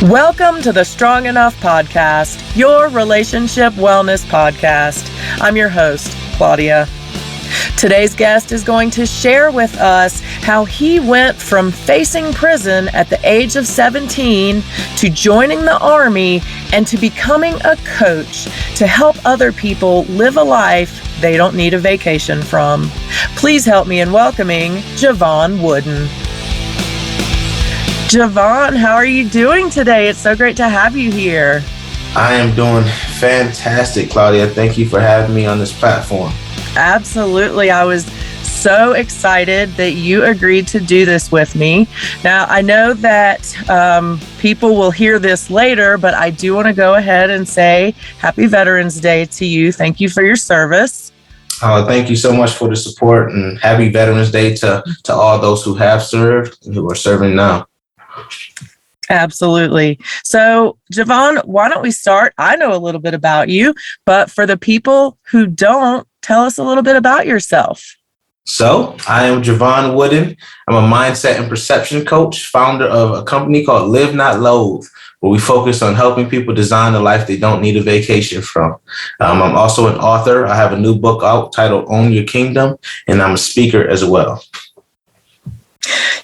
Welcome to the Strong Enough Podcast, your relationship wellness podcast. I'm your host, Claudia. Today's guest is going to share with us how he went from facing prison at the age of 17 to joining the Army and to becoming a coach to help other people live a life they don't need a vacation from. Please help me in welcoming Jevon Wooden. Javon, how are you doing today? It's so great to have you here. I am doing fantastic, Claudia. Thank you for having me on this platform. Absolutely. I was so excited that you agreed to do this with me. Now, I know that people will hear this later, but I do want to go ahead and say Happy Veterans Day to you. Thank you for your service. Thank you so much for the support, and happy Veterans Day to all those who have served and who are serving now. Absolutely. So, Javon, why don't we start? I know a little bit about you, but for the people who don't, tell us a little bit about yourself. So, I am Jevon Wooden. I'm a mindset and perception coach, founder of a company called Live Not Loathe, where we focus on helping people design the life they don't need a vacation from. I'm also an author. I have a new book out titled Own Your Kingdom, and I'm a speaker as well.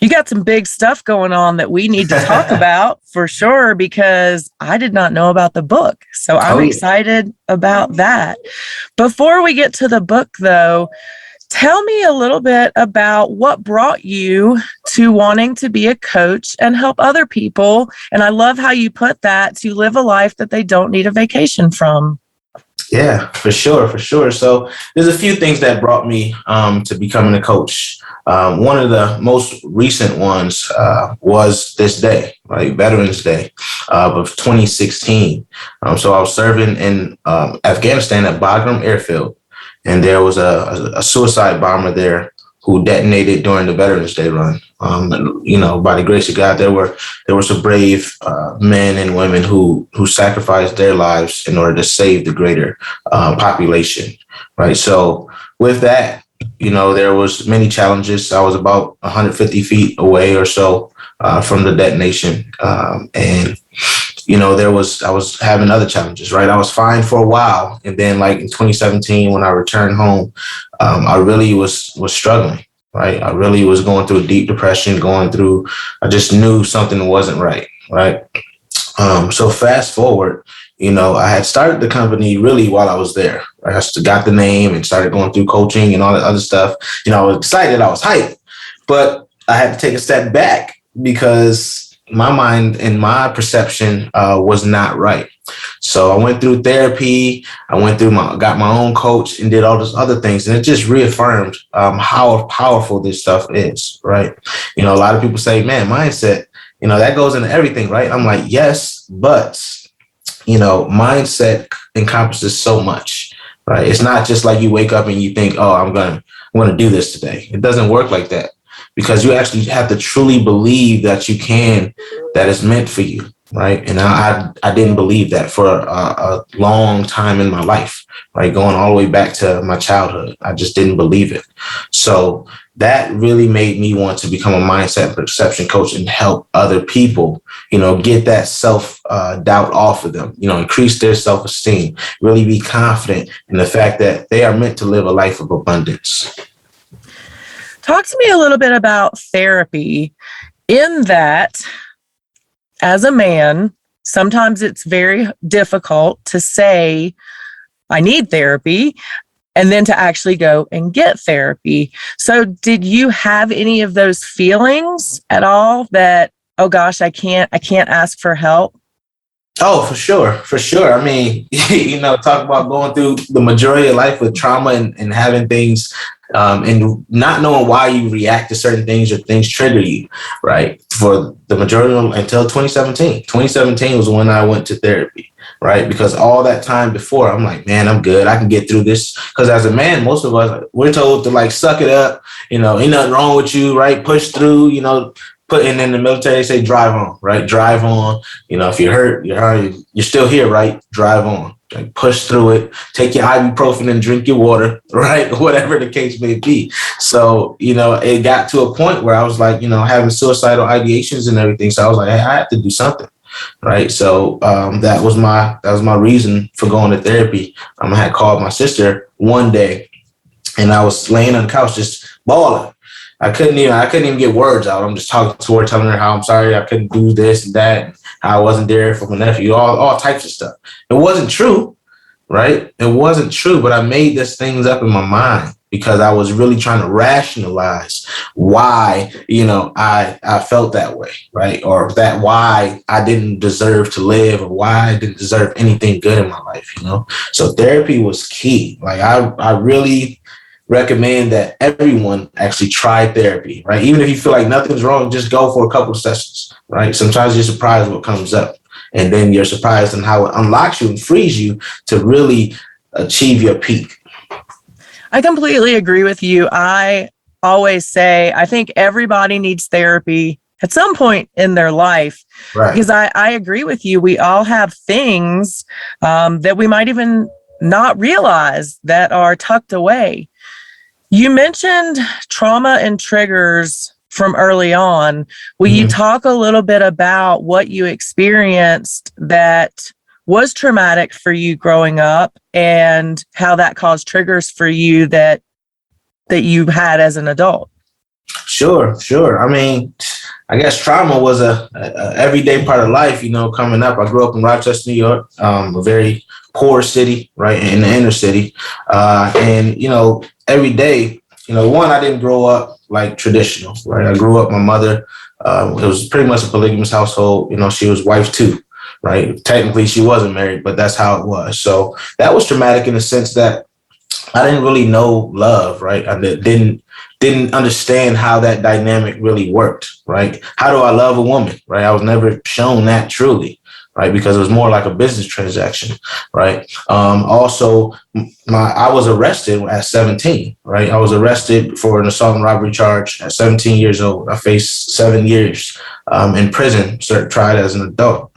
You got some big stuff going on that we need to talk about for sure, because I did not know about the book. So I'm excited about that. Before we get to the book, though, tell me a little bit about what brought you to wanting to be a coach and help other people. And I love how you put that, to live a life that they don't need a vacation from. Yeah, for sure. So there's a few things that brought me to becoming a coach. One of the most recent ones was this day, right? Veterans Day of 2016. So I was serving in Afghanistan at Bagram Airfield, and there was a suicide bomber there who detonated during the Veterans Day run. By the grace of God, there were some brave men and women who sacrificed their lives in order to save the greater population, right? So with that, there was many challenges. I was about 150 feet away or so from the detonation. I was having other challenges, right? I was fine for a while. And then like in 2017, when I returned home, I really was struggling, right? I really was going through a deep depression, I just knew something wasn't right, right? So fast forward, I had started the company really while I was there. I just got the name and started going through coaching and all that other stuff. I was excited, I was hyped, but I had to take a step back because my mind and my perception was not right. So I went through therapy. Got my own coach and did all those other things. And it just reaffirmed how powerful this stuff is, right? A lot of people say, man, mindset, that goes into everything, right? I'm like, yes, but mindset encompasses so much, right? It's not just like you wake up and you think, oh, I'm going to do this today. It doesn't work like that, because you actually have to truly believe that you can, that it's meant for you, right? And I didn't believe that for a long time in my life, right? Going all the way back to my childhood. I just didn't believe it. So that really made me want to become a mindset and perception coach and help other people, get that self-doubt off of them, increase their self-esteem, really be confident in the fact that they are meant to live a life of abundance. Talk to me a little bit about therapy, in that, as a man, sometimes it's very difficult to say, I need therapy, and then to actually go and get therapy. So did you have any of those feelings at all that, oh gosh, I can't ask for help? Oh, for sure. I mean, talk about going through the majority of life with trauma and having things and not knowing why you react to certain things or things trigger you, right? For the majority until 2017. 2017 was when I went to therapy, right? Because all that time before, I'm like, man, I'm good. I can get through this. Because as a man, most of us, we're told to like suck it up. Ain't nothing wrong with you, right? Push through, putting in the military, they say drive on, right? Drive on. If you're hurt, you're still here, right? Drive on. Like push through it, take your ibuprofen and drink your water, right? Whatever the case may be. So, it got to a point where I was like, having suicidal ideations and everything. So I was like, hey, I have to do something. right? So that was my reason for going to therapy. I had called my sister one day, and I was laying on the couch just bawling. I couldn't even get words out. I'm just talking to her, telling her how I'm sorry I couldn't do this and that, and how I wasn't there for my nephew, all types of stuff. It wasn't true, right? It wasn't true, but I made these things up in my mind because I was really trying to rationalize why, I felt that way, right? Or that why I didn't deserve to live, or why I didn't deserve anything good in my life, So therapy was key. Like I really recommend that everyone actually try therapy, right? Even if you feel like nothing's wrong, just go for a couple of sessions, right? Sometimes you're surprised what comes up, and then you're surprised on how it unlocks you and frees you to really achieve your peak. I completely agree with you. I always say, I think everybody needs therapy at some point in their life, right? Because I agree with you. We all have things that we might even not realize that are tucked away. You mentioned trauma and triggers from early on. Will you talk a little bit about what you experienced that was traumatic for you growing up, and how that caused triggers for you that you had as an adult? Sure. I mean, I guess trauma was a everyday part of life, coming up. I grew up in Rochester, New York, a very poor city, right, in the inner city. And, every day, one, I didn't grow up like traditional, right? I grew up, my mother, it was pretty much a polygamous household. She was wife too, right? Technically, she wasn't married, but that's how it was. So that was traumatic in the sense that I didn't really know love, right? I didn't understand how that dynamic really worked, right? How do I love a woman, right? I was never shown that truly, right? Because it was more like a business transaction, right? Also, I was arrested at 17, right? I was arrested for an assault and robbery charge at 17 years old. I faced 7 years in prison, tried as an adult.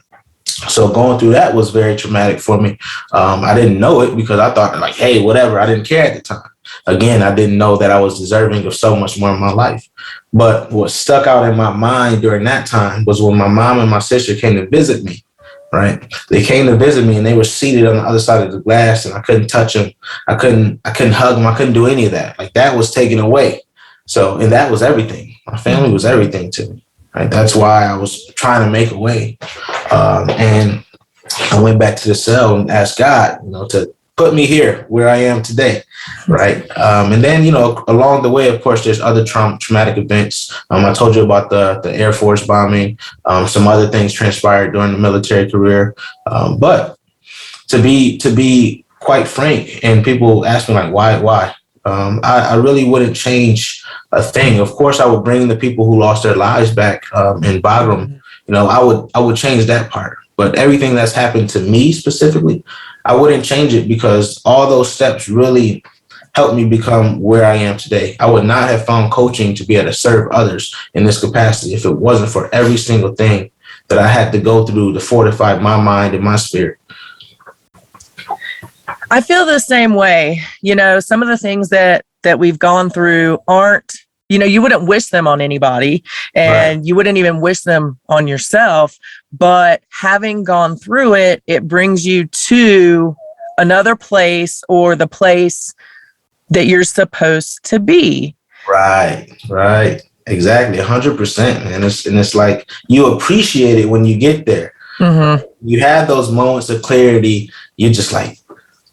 So going through that was very traumatic for me. I didn't know it because I thought like, hey, whatever. I didn't care at the time. Again, I didn't know that I was deserving of so much more in my life. But what stuck out in my mind during that time was when my mom and my sister came to visit me, right? They came to visit me and they were seated on the other side of the glass, and I couldn't touch them. I couldn't hug them. I couldn't do any of that. Like that was taken away. So, and that was everything. My family was everything to me. Right? That's why I was trying to make a way. And I went back to the cell and asked God, to put me here where I am today. Right. And then, along the way, of course, there's other traumatic events. I told you about the Air Force bombing. Some other things transpired during the military career. But to be quite frank, and people ask me like, why? I really wouldn't change a thing. Of course, I would bring the people who lost their lives back in Bagram. I would change that part. But everything that's happened to me specifically, I wouldn't change it because all those steps really helped me become where I am today. I would not have found coaching to be able to serve others in this capacity if it wasn't for every single thing that I had to go through to fortify my mind and my spirit. I feel the same way. Some of the things that we've gone through aren't, you wouldn't wish them on anybody, and you wouldn't even wish them on yourself. But having gone through it, it brings you to another place, or the place that you're supposed to be. Right. Exactly. 100%. And it's like you appreciate it when you get there. Mm-hmm. You have those moments of clarity. You're just like,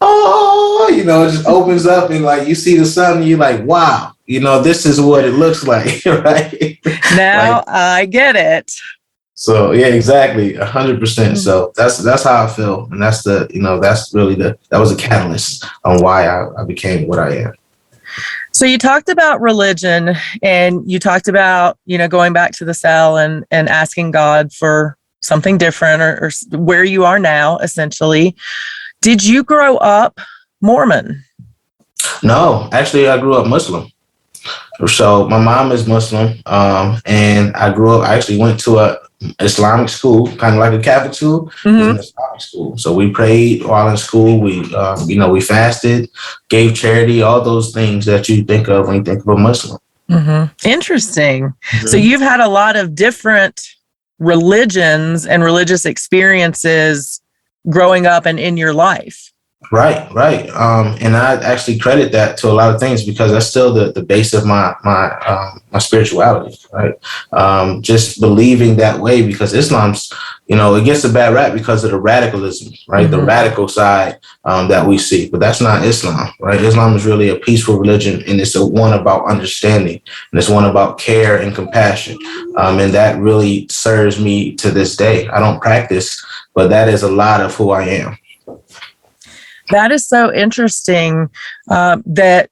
oh, it just opens up, and like you see the sun and you're like, wow, this is what it looks like. Right. Now I get it. So yeah, exactly. 100%. So that's how I feel. And that's that's really that was a catalyst on why I became what I am. So you talked about religion, and you talked about, going back to the cell and asking God for something different, or where you are now, essentially. Did you grow up Mormon? No, actually, I grew up Muslim. So my mom is Muslim, and I actually went to a Islamic school, kind of like a Catholic school. It was an Islamic school. So we prayed while in school. We, we fasted, gave charity, all those things that you think of when you think of a Muslim. Interesting. So you've had a lot of different religions and religious experiences growing up and in your life. Right, right. And I actually credit that to a lot of things because that's still the base of my spirituality, right? Just believing that way because Islam's, it gets a bad rap because of the radicalism, right? The radical side that we see, but that's not Islam, right? Islam is really a peaceful religion, and it's a one about understanding, and it's one about care and compassion, and that really serves me to this day. I don't practice, but that is a lot of who I am. That is so interesting that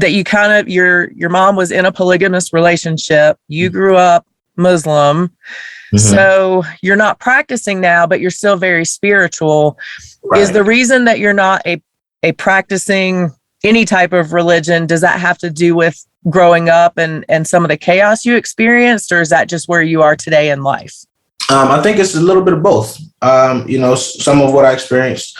you kind of your mom was in a polygamous relationship. You grew up Muslim, so you're not practicing now, but you're still very spiritual. Right. Is the reason that you're not a practicing any type of religion, does that have to do with growing up and some of the chaos you experienced, or is that just where you are today in life? I think it's a little bit of both. Some of what I experienced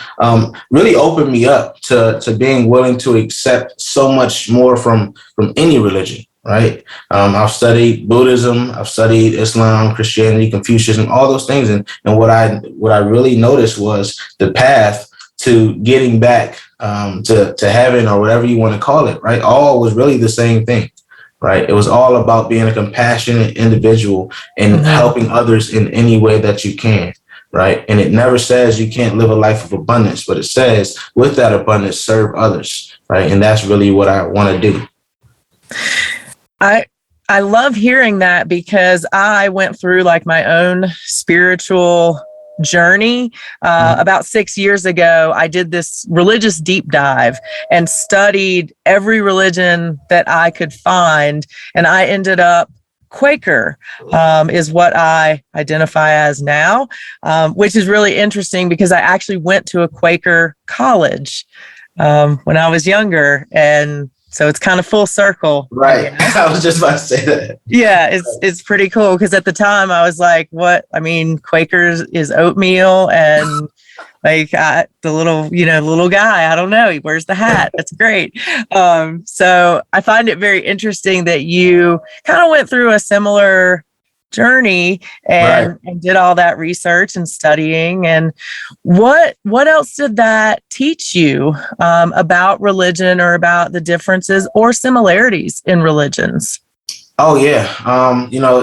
really opened me up to being willing to accept so much more from any religion, right? I've studied Buddhism, I've studied Islam, Christianity, Confucianism, all those things. And what I really noticed was the path to getting back to heaven or whatever you want to call it, right? All was really the same thing. Right. It was all about being a compassionate individual and helping others in any way that you can. Right. And it never says you can't live a life of abundance, but it says with that abundance, serve others. Right. And that's really what I want to do. I love hearing that because I went through like my own spiritual journey. About 6 years ago, I did this religious deep dive and studied every religion that I could find. And I ended up Quaker, is what I identify as now, which is really interesting because I actually went to a Quaker college when I was younger. And so it's kind of full circle. Right. I was just about to say that. Yeah, it's pretty cool because at the time I was like, what? I mean, Quakers is oatmeal and like the little guy, I don't know, he wears the hat. That's great. So I find it very interesting that you kind of went through a similar journey and did all that research and studying. And what else did that teach you about religion or about the differences or similarities in religions? Oh, yeah.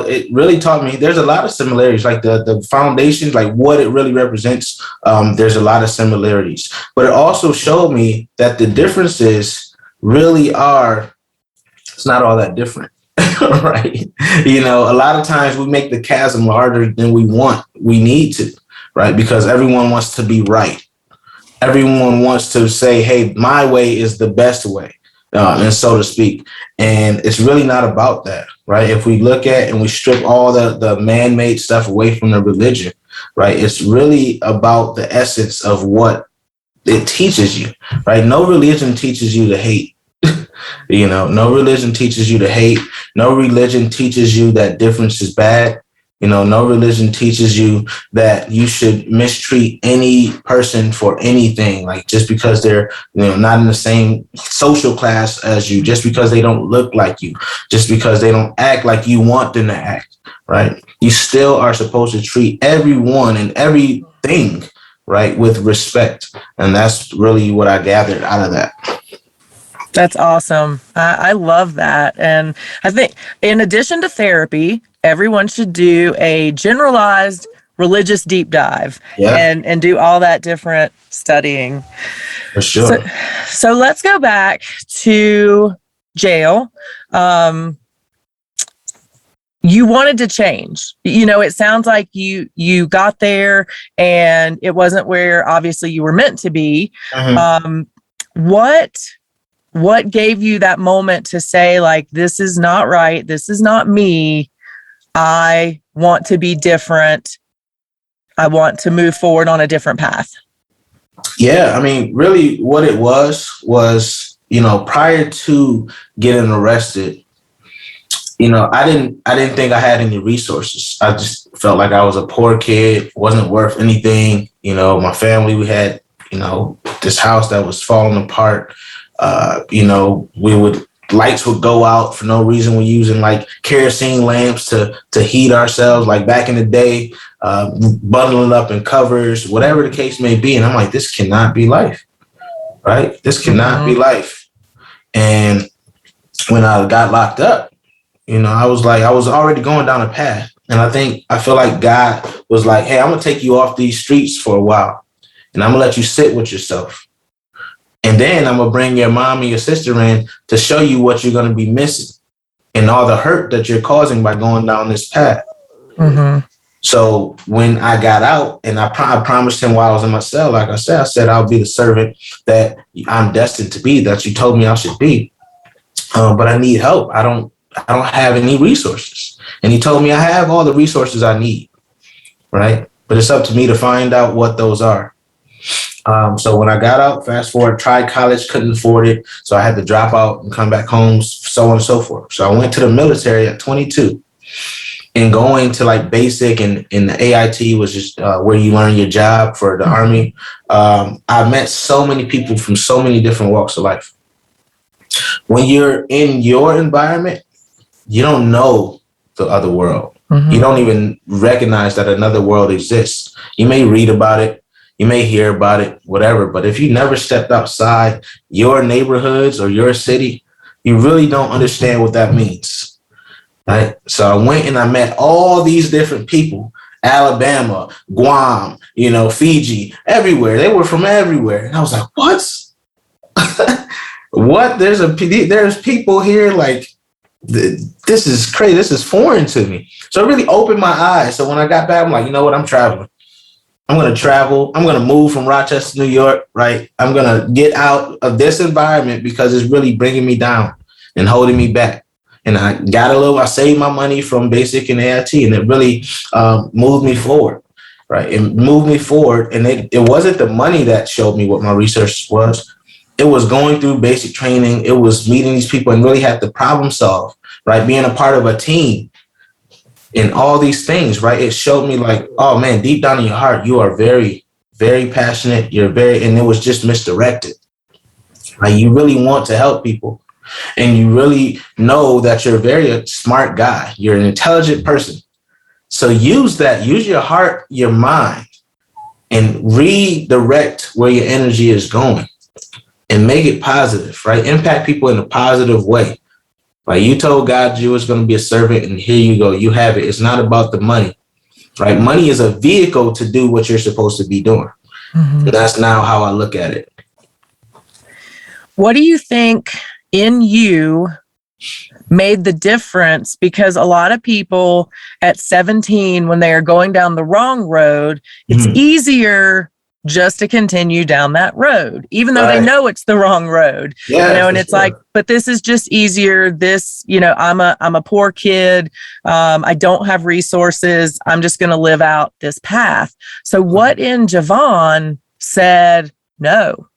It really taught me there's a lot of similarities, like the foundations, like what it really represents. There's a lot of similarities, but it also showed me that the differences really are, it's not all that different. Right. A lot of times we make the chasm larger than we need to, right? Because everyone wants to be right. Everyone wants to say, hey, my way is the best way, and so to speak. And it's really not about that, right? If we look at and we strip all the man-made stuff away from the religion, right? It's really about the essence of what it teaches you, right? No religion teaches you to hate. No religion teaches you to hate. No religion teaches you that difference is bad. No religion teaches you that you should mistreat any person for anything, like just because they're, not in the same social class as you, just because they don't look like you, just because they don't act like you want them to act, right? You still are supposed to treat everyone and everything, right, with respect. And that's really what I gathered out of that. That's awesome. I love that. And I think in addition to therapy, everyone should do a generalized religious deep dive and do all that different studying. For sure. So let's go back to jail. You wanted to change. It sounds like you got there and it wasn't where obviously you were meant to be. What gave you that moment to say, like, this is not right, this is not me, I want to be different, I want to move forward on a different path? Yeah, I mean, really what it was, prior to getting arrested, I didn't think I had any resources. I just felt like I was a poor kid, wasn't worth anything. My family, we had, this house that was falling apart. We would lights would go out for no reason. We're using like kerosene lamps to heat ourselves, like back in the day, bundling up in covers, whatever the case may be. And I'm like, this cannot be life, right? This cannot be life. And when I got locked up, I was already going down a path. And I feel like God was like, hey, I'm going to take you off these streets for a while. And I'm going to let you sit with yourself. And then I'm going to bring your mom and your sister in to show you what you're going to be missing and all the hurt that you're causing by going down this path. Mm-hmm. So when I got out, and I promised him while I was in my cell, like I said, I'll be the servant that I'm destined to be, that you told me I should be. But I need help. I don't have any resources. And he told me I have all the resources I need, right? But it's up to me to find out what those are. So when I got out, fast forward, tried college, couldn't afford it. So I had to drop out and come back home, so on and so forth. So I went to the military at 22. And going to like basic and the AIT was just where you learn your job for the Army. I met so many people from so many different walks of life. When you're in your environment, you don't know the other world. Mm-hmm. You don't even recognize that another world exists. You may read about it. You may hear about it, whatever. But if you never stepped outside your neighborhoods or your city, you really don't understand what that means. Right. So I went and I met all these different people, Alabama, Guam, Fiji, everywhere. They were from everywhere. And I was like, what? What? There's people here like this is crazy. This is foreign to me. So it really opened my eyes. So when I got back, I'm like, you know what? I'm traveling. I'm going to travel. I'm going to move from Rochester, New York. Right. I'm going to get out of this environment because it's really bringing me down and holding me back. And I saved my money from basic and AIT, and it really moved me forward, right? It moved me forward, and it wasn't the money that showed me what my research was. It was going through basic training. It was meeting these people and really had to problem solve, right? Being a part of a team and all these things, right? It showed me like, oh man, deep down in your heart, you are very, very passionate. And it was just misdirected. Right? You really want to help people. And you really know that you're a very smart guy. You're an intelligent person. So use your heart, your mind, and redirect where your energy is going and make it positive, right? Impact people in a positive way. Like you told God you was going to be a servant, and here you go. You have it. It's not about the money, right? Money is a vehicle to do what you're supposed to be doing. Mm-hmm. And that's now how I look at it. What do you think in you made the difference? Because a lot of people at 17, when they are going down the wrong road, it's easier just to continue down that road, even though they know it's the wrong road. Yeah, and it's like, but this is just easier. This, I'm a poor kid. I don't have resources. I'm just going to live out this path. So what in Javon said, no,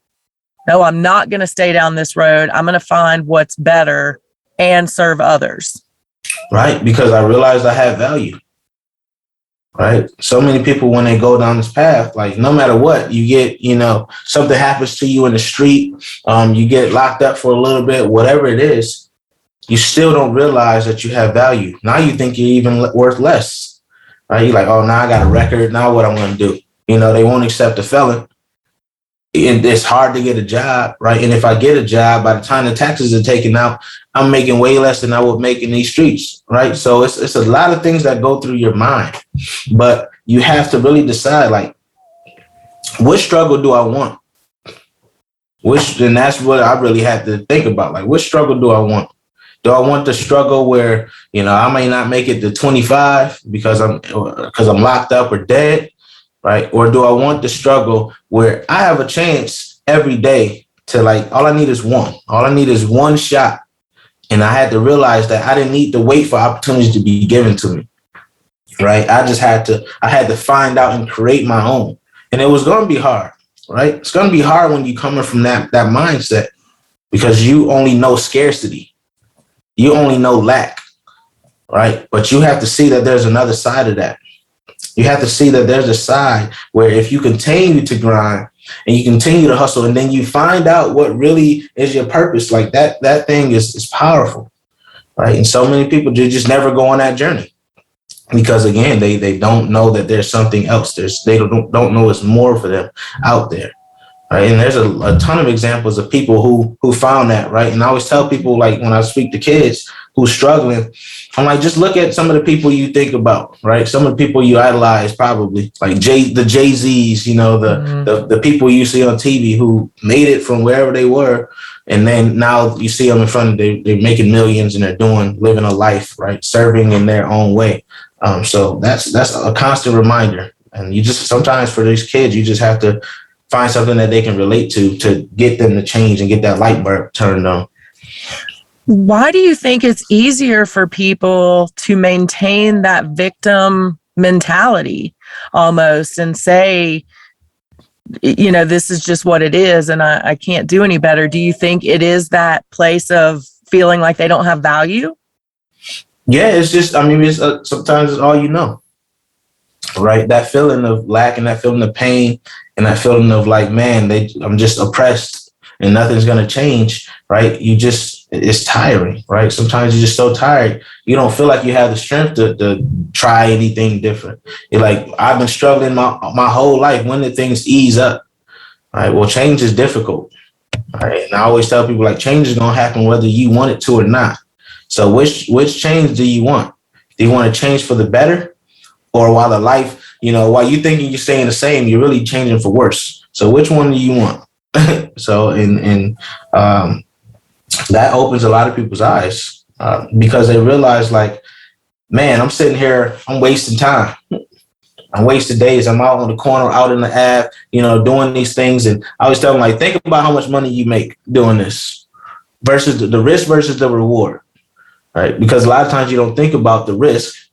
I'm not going to stay down this road. I'm going to find what's better and serve others. Right. Because I realized I had value. Right. So many people, when they go down this path, like no matter what, you get, something happens to you in the street, you get locked up for a little bit, whatever it is, you still don't realize that you have value. Now you think you're even worth less. Right. You're like, oh, now I got a record. Now what I'm going to do? They won't accept a felon. And it's hard to get a job, right? And if I get a job, by the time the taxes are taken out, I'm making way less than I would make in these streets, right? So it's a lot of things that go through your mind, but you have to really decide, like, what struggle do I want? And that's what I really had to think about. Like, what struggle do I want? Do I want the struggle where, I may not make it to 25 because I'm locked up or dead? Right? Or do I want the struggle where I have a chance every day to, like, all I need is one. All I need is one shot. And I had to realize that I didn't need to wait for opportunities to be given to me. Right? I had to find out and create my own. And it was going to be hard, right? It's going to be hard when you're coming from that mindset, because you only know scarcity. You only know lack, right? But you have to see that there's another side of that. You have to see that there's a side where if you continue to grind and you continue to hustle, and then you find out what really is your purpose. Like that thing is powerful, right? And so many people just never go on that journey because, again, they don't know that there's something else. They don't know it's more for them out there. Right. And there's a ton of examples of people who found that. Right. And I always tell people, like, when I speak to kids who's struggling, I'm like, just look at some of the people you think about. Right. Some of the people you idolize, probably like the Jay-Z's, you know, the people you see on TV who made it from wherever they were. And then now you see them in front of they're making millions and they're living a life. Right. Serving in their own way. So that's a constant reminder. And you just sometimes for these kids, you just have to find something that they can relate to get them to change and get that light bulb turned on. Why do you think it's easier for people to maintain that victim mentality almost and say, you know, this is just what it is and I can't do any better? Do you think it is that place of feeling like they don't have value? Yeah, it's just, I mean, it's sometimes it's all you know. Right. That feeling of lack and that feeling of pain and that feeling of like, man, I'm just oppressed and nothing's going to change. Right. It's tiring. Right. Sometimes you're just so tired. You don't feel like you have the strength to try anything different. You're like, I've been struggling my whole life. When did things ease up? Right. Well, change is difficult. Right. And I always tell people, like, change is going to happen whether you want it to or not. So which change do you want? Do you want to change for the better? Or while while you thinking you're staying the same, you're really changing for worse. So which one do you want? So that opens a lot of people's eyes because they realize, like, man, I'm sitting here, I'm wasting time. I'm wasting days. I'm out on the corner, out in the Ave, doing these things. And I always tell them, like, think about how much money you make doing this versus the risk versus the reward, right? Because a lot of times you don't think about the risk.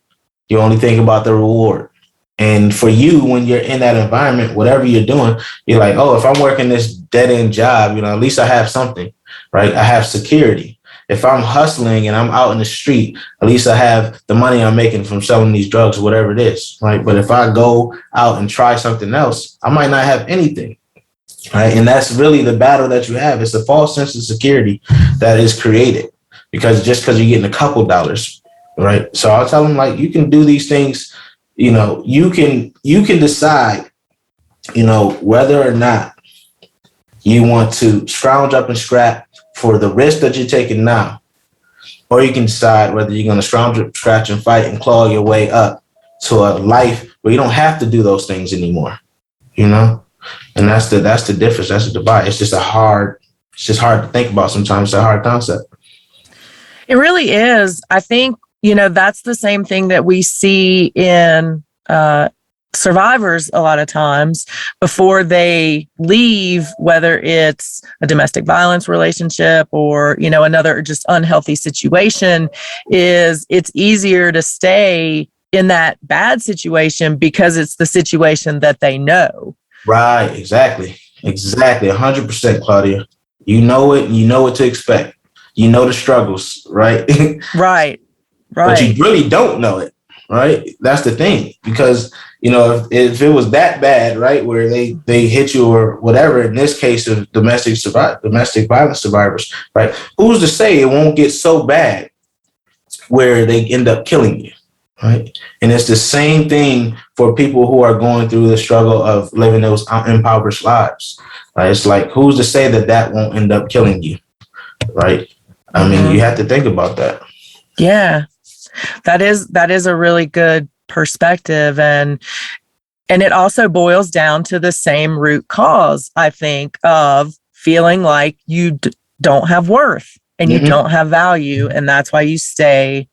You only think about the reward. And for you, when you're in that environment, whatever you're doing, you're like, oh, if I'm working this dead end job, at least I have something, right? I have security. If I'm hustling and I'm out in the street, at least I have the money I'm making from selling these drugs, whatever it is, right? But if I go out and try something else, I might not have anything, right? And that's really the battle that you have. It's a false sense of security that is created because you're getting a couple dollars. Right. So I'll tell them, like, you can do these things, you can decide, whether or not you want to scrounge up and scrap for the risk that you're taking now, or you can decide whether you're going to scrounge up, scratch and fight and claw your way up to a life where you don't have to do those things anymore, and that's the difference. That's the divide. It's just hard to think about sometimes. It's a hard concept. It really is. I think, that's the same thing that we see in survivors a lot of times before they leave, whether it's a domestic violence relationship or, another just unhealthy situation, is it's easier to stay in that bad situation because it's the situation that they know. Right. Exactly. 100%, Claudia. You know it and you know what to expect. You know the struggles, right? Right. But you really don't know it, right? That's the thing, because if it was that bad, right, where they hit you or whatever, in this case of domestic violence survivors, right? Who's to say it won't get so bad where they end up killing you, right? And it's the same thing for people who are going through the struggle of living those impoverished lives, right? It's like, who's to say that won't end up killing you, right? I mean, you have to think about that. Yeah. That is a really good perspective. And it also boils down to the same root cause, I think, of feeling like you don't have worth and you don't have value. And that's why you stay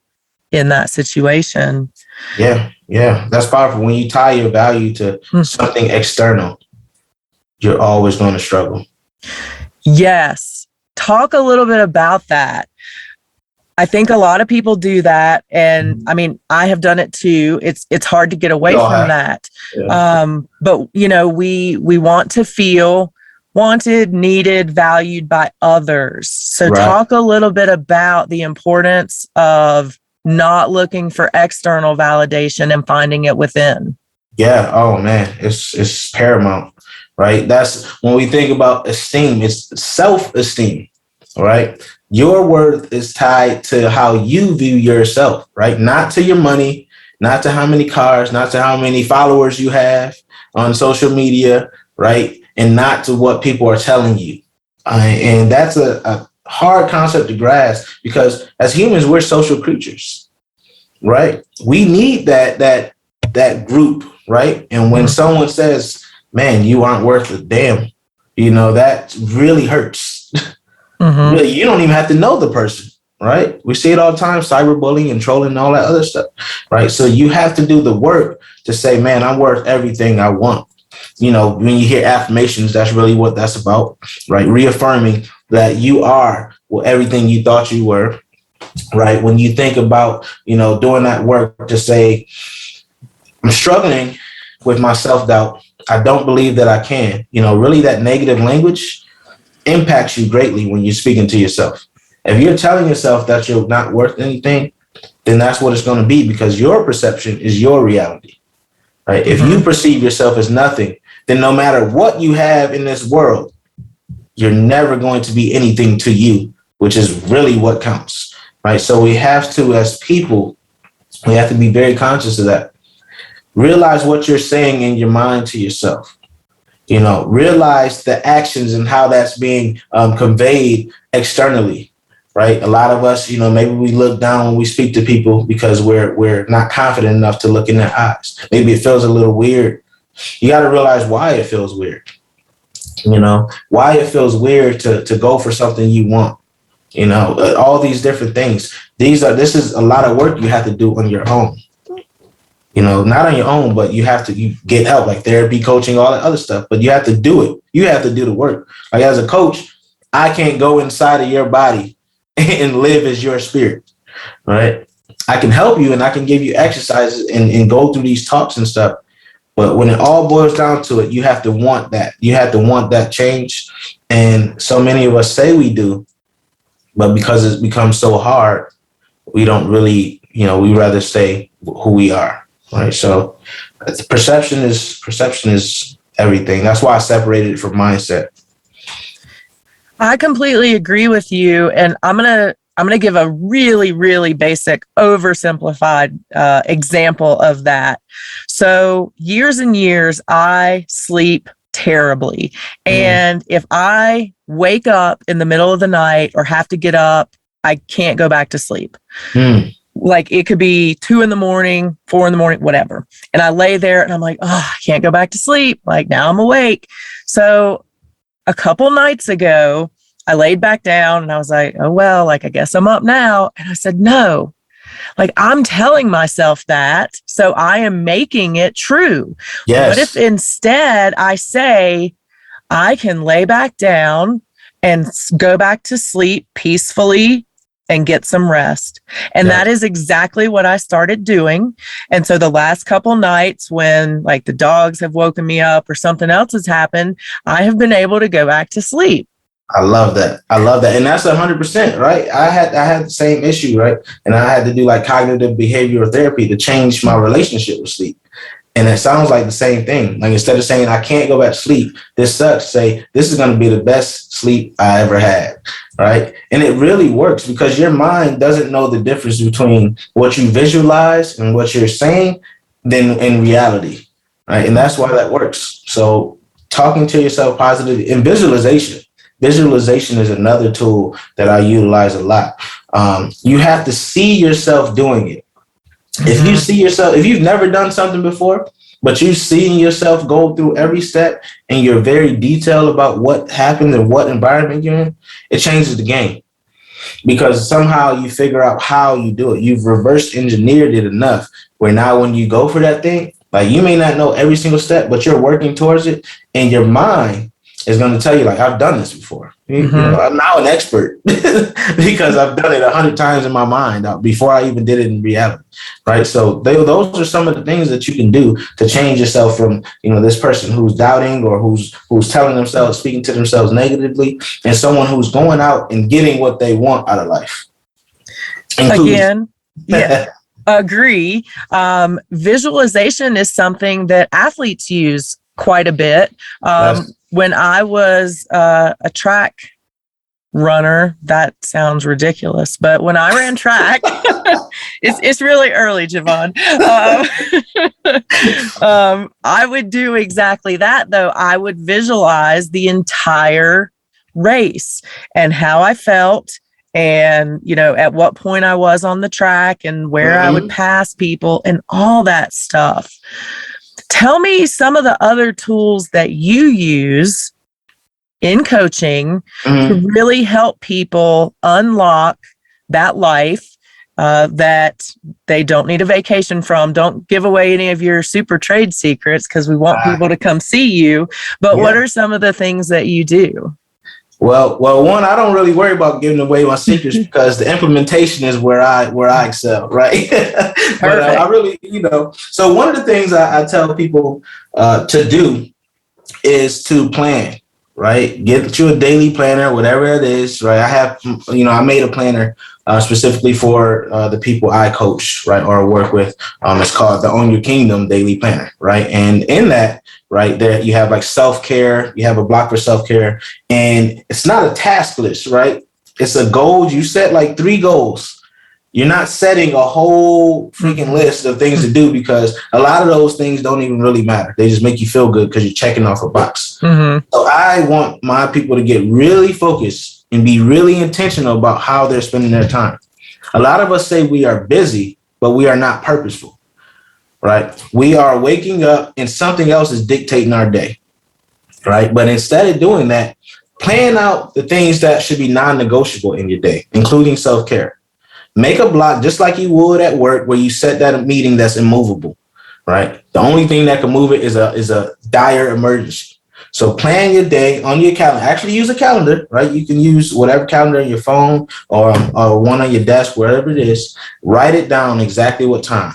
in that situation. Yeah. That's powerful. When you tie your value to something external, you're always going to struggle. Yes. Talk a little bit about that. I think a lot of people do that. And I mean, I have done it too. It's hard to get away from that. Yeah. But we want to feel wanted, needed, valued by others. So Talk a little bit about the importance of not looking for external validation and finding it within. Yeah. Oh man, it's paramount. right? That's when we think about esteem, it's self-esteem, right? Your worth is tied to how you view yourself, right? Not to your money, not to how many cars, not to how many followers you have on social media, right? And not to what people are telling you. And that's a hard concept to grasp because as humans, we're social creatures, right? We need that group, right? And when someone says, man, you aren't worth a damn, that really hurts. Really, you don't even have to know the person, right? We see it all the time, cyberbullying and trolling and all that other stuff, right? So you have to do the work to say, man, I'm worth everything I want. When you hear affirmations, that's really what that's about, right? Reaffirming that you are everything you thought you were, right? When you think about, doing that work to say, I'm struggling with my self-doubt. I don't believe that I can, really that negative language impacts you greatly when you're speaking to yourself. If you're telling yourself that you're not worth anything, then that's what it's going to be because your perception is your reality, right? If you perceive yourself as nothing, then no matter what you have in this world, you're never going to be anything to you, which is really what counts, right? So we have to, as people, we have to be very conscious of that. Realize what you're saying in your mind to yourself. Realize the actions and how that's being conveyed externally, right? A lot of us, maybe we look down when we speak to people because we're not confident enough to look in their eyes. Maybe it feels a little weird. You got to realize why it feels weird. Why it feels weird to go for something you want. All these different things. This is a lot of work you have to do on your own. Not on your own, but you get help, like therapy, coaching, all that other stuff. But you have to do it. You have to do the work. Like as a coach, I can't go inside of your body and live as your spirit, right? I can help you and I can give you exercises and go through these talks and stuff. But when it all boils down to it, you have to want that. You have to want that change. And so many of us say we do, but because it's become so hard, we don't really, we rather stay who we are. Right. So perception is everything. That's why I separated it from mindset. I completely agree with you. And I'm gonna give a really, really basic, oversimplified example of that. So years and years, I sleep terribly. And if I wake up in the middle of the night or have to get up, I can't go back to sleep. Like it could be 2 a.m, 4 a.m, whatever. And I lay there and I'm like, oh, I can't go back to sleep. Like now I'm awake. So a couple nights ago, I laid back down and I was like, oh, well, like, I guess I'm up now. And I said, no, like I'm telling myself that. So I am making it true. Yes. What if instead I say I can lay back down and go back to sleep peacefully and get some rest. And that is exactly what I started doing. And so the last couple nights when like the dogs have woken me up or something else has happened, I have been able to go back to sleep. I love that. And that's 100%, right? I had the same issue, right? And I had to do like cognitive behavioral therapy to change my relationship with sleep. And it sounds like the same thing. Like instead of saying I can't go back to sleep, this sucks, say this is going to be the best sleep I ever had, right? And it really works because your mind doesn't know the difference between what you visualize and what you're saying than in reality, right? And that's why that works. So talking to yourself positively and visualization. Visualization is another tool that I utilize a lot. You have to see yourself doing it. If you see yourself, if you've never done something before, but you've seen yourself go through every step and you're very detailed about what happened and what environment you're in, it changes the game because somehow you figure out how you do it. You've reverse engineered it enough where now when you go for that thing, like you may not know every single step, but you're working towards it and your mind is going to tell you like, I've done this before. You know, I'm now an expert because I've done it 100 times in my mind before I even did it in reality. Right. So those are some of the things that you can do to change yourself from, this person who's doubting or who's telling themselves, speaking to themselves negatively, and someone who's going out and getting what they want out of life. Again, yeah. Agree. Visualization is something that athletes use quite a bit. Yes. When I was a track runner, that sounds ridiculous, but when I ran track, it's really early, Javon. I would do exactly that, though. I would visualize the entire race and how I felt, and at what point I was on the track and where I would pass people and all that stuff. Tell me some of the other tools that you use in coaching to really help people unlock that life that they don't need a vacation from. Don't give away any of your super trade secrets, because we want people to come see you. But what are some of the things that you do? Well, one, I don't really worry about giving away my secrets because the implementation is where I excel, right? But I really, so one of the things I tell people to do is to plan, right? Get you a daily planner, whatever it is, right? I have, I made a planner specifically for the people I coach, right, or work with. It's called the Own Your Kingdom Daily Planner, right? And in that, right, there you have like self-care, you have a block for self-care, and it's not a task list, right? It's a goal. You set like 3 goals. You're not setting a whole freaking list of things to do, because a lot of those things don't even really matter. They just make you feel good because you're checking off a box. So I want my people to get really focused and be really intentional about how they're spending their time. A lot of us say we are busy, but we are not purposeful, right? We are waking up and something else is dictating our day, right? But instead of doing that, plan out the things that should be non-negotiable in your day, including self-care. Make a block just like you would at work, where you set that meeting that's immovable, right? The only thing that can move it is a dire emergency. So plan your day on your calendar. Actually use a calendar, right? You can use whatever calendar on your phone or one on your desk, wherever it is. Write it down exactly what time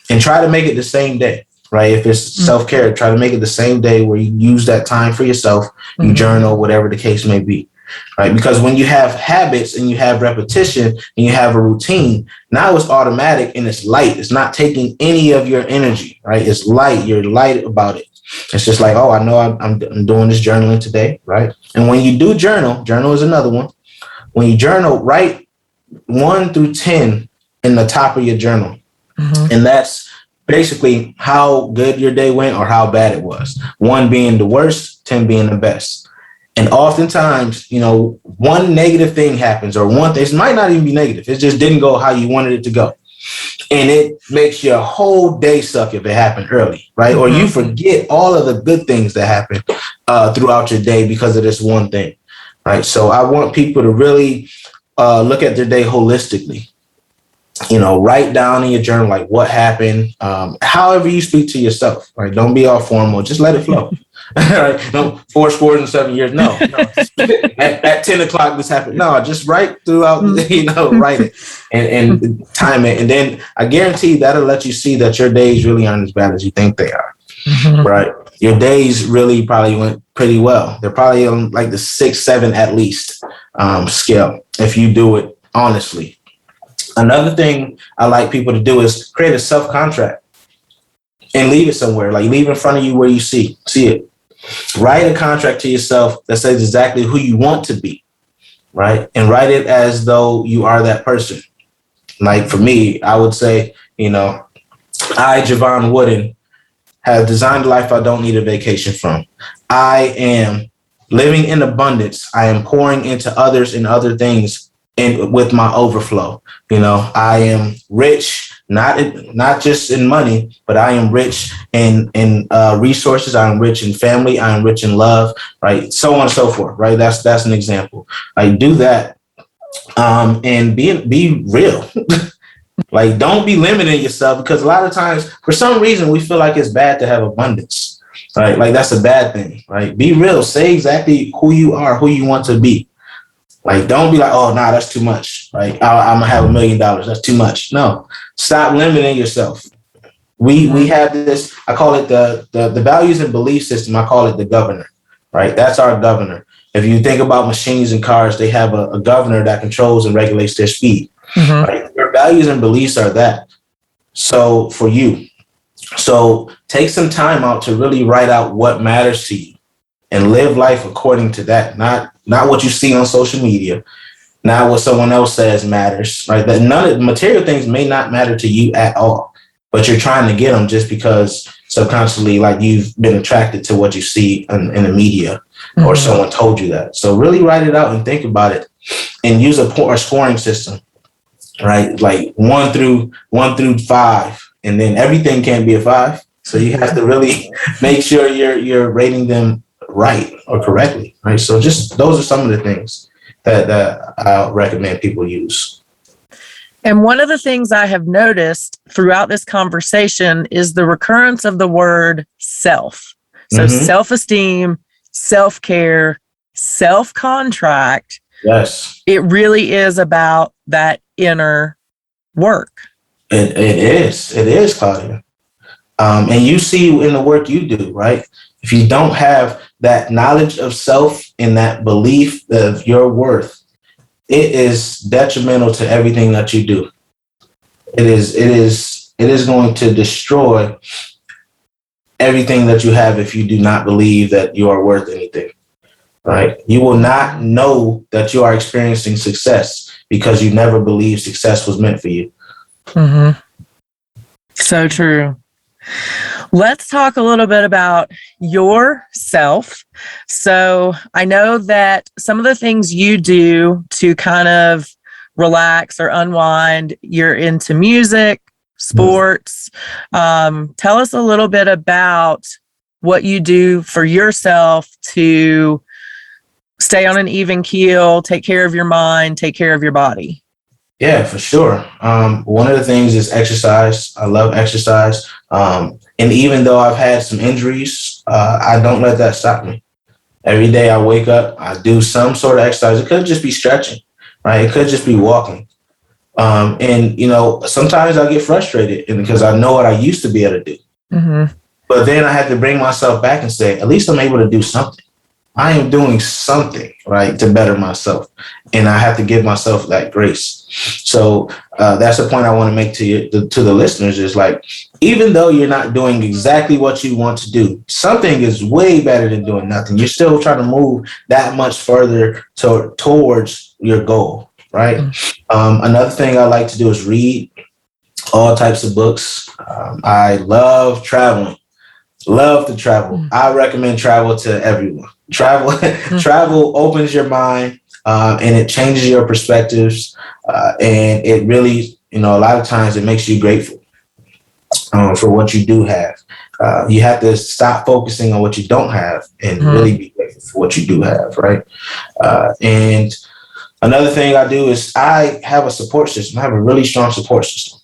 and try to make it the same day, right? If it's self-care, try to make it the same day where you use that time for yourself, you journal, whatever the case may be. Right? Because when you have habits and you have repetition and you have a routine, now it's automatic and it's light. It's not taking any of your energy, right? It's light. You're light about it. It's just like, oh, I know I'm doing this journaling today, right? And when you do journal is another one. When you journal, write 1 through 10 in the top of your journal. And that's basically how good your day went or how bad it was. 1 being the worst, 10 being the best. And oftentimes, one negative thing happens, or one thing, it might not even be negative. It just didn't go how you wanted it to go. And it makes your whole day suck if it happened early, right? Or you forget all of the good things that happen throughout your day because of this one thing, right? So I want people to really look at their day holistically. Write down in your journal, like what happened, however you speak to yourself, right? Don't be all formal, just let it flow. Right? No, 4 scores and 7 years. No. At 10 o'clock this happened. No, just write throughout, write it and time it. And then I guarantee that'll let you see that your days really aren't as bad as you think they are. Right? Your days really probably went pretty well. They're probably on like the 6, 7 at least scale if you do it honestly. Another thing I like people to do is create a self-contract and leave it somewhere, like leave it in front of you where you see it. Write a contract to yourself that says exactly who you want to be, right? And write it as though you are that person. Like for me, I would say, I, Jevon Wooden, have designed a life I don't need a vacation from. I am living in abundance. I am pouring into others and other things and with my overflow. I am rich, not just in money, but I am rich in resources. I am rich in family. I am rich in love, right? So on and so forth, right? That's an example. Like do that, and be real. Like don't be limiting yourself, because a lot of times, for some reason, we feel like it's bad to have abundance, right? Like that's a bad thing, right? Be real. Say exactly who you are, who you want to be. Like, don't be like, oh, nah, that's too much. Right? I'm gonna have $1 million. That's too much. No, stop limiting yourself. We have this. I call it the values and belief system. I call it the governor. Right? That's our governor. If you think about machines and cars, they have a governor that controls and regulates their speed. Right? Your values and beliefs are that. So for you, So take some time out to really write out what matters to you and live life according to that, not what you see on social media, not what someone else says matters, right? That none of the material things may not matter to you at all, but you're trying to get them just because subconsciously, like you've been attracted to what you see in the media or someone told you that. So really write it out and think about it and use a scoring system, right? Like one through 5, and then everything can't be a 5. So you have to really make sure you're rating them right or correctly, right? So just those are some of the things that I recommend people use. And one of the things I have noticed throughout this conversation is the recurrence of the word self. So self-esteem, self-care, self-contract. Yes. It really is about that inner work. It is, Claudia. And you see in the work you do, right? If you don't have that knowledge of self and that belief of your worth, it is detrimental to everything that you do. It is going to destroy everything that you have if you do not believe that you are worth anything, right? You will not know that you are experiencing success because you never believed success was meant for you. So true. Let's talk a little bit about yourself. So I know that some of the things you do to kind of relax or unwind, you're into music, sports. Tell us a little bit about what you do for yourself to stay on an even keel, take care of your mind, take care of your body. Yeah, for sure. One of the things is exercise. I love exercise. And even though I've had some injuries, I don't let that stop me. Every day I wake up, I do some sort of exercise. It could just be stretching, right? It could just be walking. And, sometimes I get frustrated because I know what I used to be able to do. But then I had to bring myself back and say, at least I'm able to do something. I am doing something, right, to better myself. And I have to give myself that grace. So that's the point I want to make to the listeners is like, even though you're not doing exactly what you want to do, something is way better than doing nothing. You're still trying to move that much further towards your goal, right? Another thing I like to do is read all types of books. I love traveling. Love to travel. I recommend travel to everyone. Travel opens your mind and it changes your perspectives. And it really, a lot of times it makes you grateful for what you do have. You have to stop focusing on what you don't have and really be grateful for what you do have, right? And another thing I do is I have a support system. I have a really strong support system.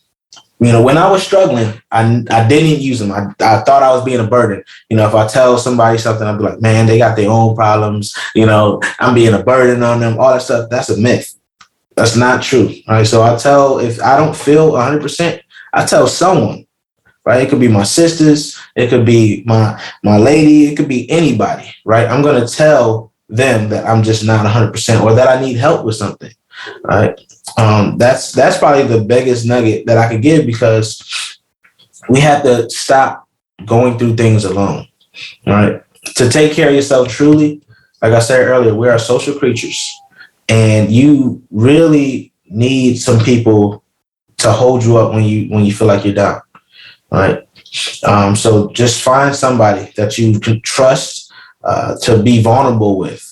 When I was struggling, I didn't use them. I thought I was being a burden. If I tell somebody something, I'd be like, man, they got their own problems. I'm being a burden on them, all that stuff. That's a myth. That's not true. Right. So if I don't feel 100%, I tell someone, right? It could be my sisters. It could be my lady. It could be anybody, right? I'm going to tell them that I'm just not 100% or that I need help with something. Right. That's probably the biggest nugget that I could give because we have to stop going through things alone, right? To take care of yourself truly, like I said earlier, we are social creatures and you really need some people to hold you up when you feel like you're down, right? So just find somebody that you can trust to be vulnerable with.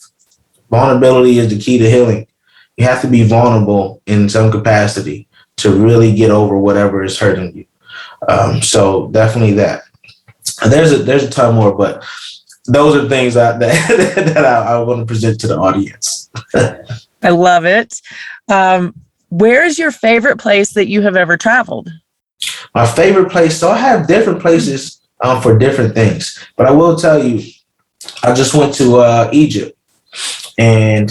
Vulnerability is the key to healing. You have to be vulnerable in some capacity to really get over whatever is hurting you. So definitely that. There's a ton more, but those are things that I want to present to the audience. I love it. Where is your favorite place that you have ever traveled? My favorite place. So I have different places for different things, but I will tell you, I just went to Egypt. And